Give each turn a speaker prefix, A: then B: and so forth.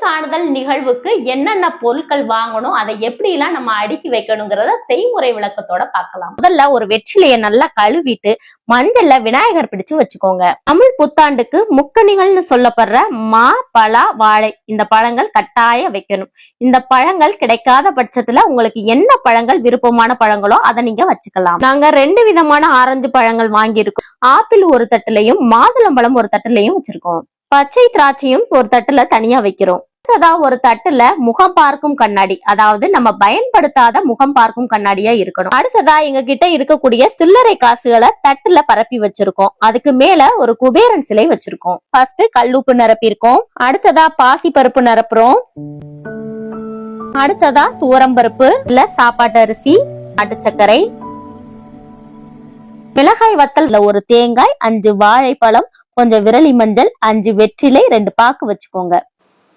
A: காணுதல் நிகழ்வுக்கு என்னென்ன பொருட்கள் வாங்கணும், அதை எப்படி எல்லாம் நம்ம அடுக்கி வைக்கணுங்கிறத செய்முறை விளக்கத்தோட பார்க்கலாம். முதல்ல ஒரு வெற்றிலைய நல்லா கழுவிட்டு மஞ்சள்ல விநாயகர் பிடிச்சு வச்சுக்கோங்க. தமிழ் புத்தாண்டுக்கு முக்கணிகள்னு சொல்லப்படுற மா, பலா, வாழை இந்த பழங்கள் கட்டாயம் வைக்கணும். இந்த பழங்கள் கிடைக்காத பட்சத்துல உங்களுக்கு என்ன பழங்கள் விருப்பமான பழங்களோ அதை நீங்க வச்சுக்கலாம். நாங்க 2 விதமான ஆரஞ்சு பழங்கள் வாங்கியிருக்கோம். ஆப்பிள் ஒரு தட்டுலையும் மாதுளம்பழம் ஒரு தட்டுலையும் வச்சிருக்கோம். பச்சை திராட்சையும் ஒரு தட்டுல தனியா வைக்கிறோம். ஒரு தட்டுல முகம் பார்க்கும் கண்ணாடி, அதாவது நம்ம பயன்படுத்தாத முகம் பார்க்கும் கண்ணாடியா இருக்கணும். அடுத்ததா எங்க கிட்ட இருக்கக்கூடிய சில்லறை காசுகளை தட்டுல பரப்பி வச்சிருக்கோம். அதுக்கு மேல ஒரு குபேரன் சிலை வச்சிருக்கோம். ஃபர்ஸ்ட் கல்லுப்பு நிரப்பிருக்கோம். அடுத்ததா பாசி பருப்பு நிரப்புறோம். அடுத்ததா துவரம்பருப்பு இல்ல சாப்பாட்டு அரிசி, நாட்டு சர்க்கரை, மிளகாய் வத்தல், ஒரு தேங்காய், 5 வாழைப்பழம், கொஞ்சம் விரலி மஞ்சள், 5 வெற்றிலை, 2 பாக்கு வச்சுக்கோங்க.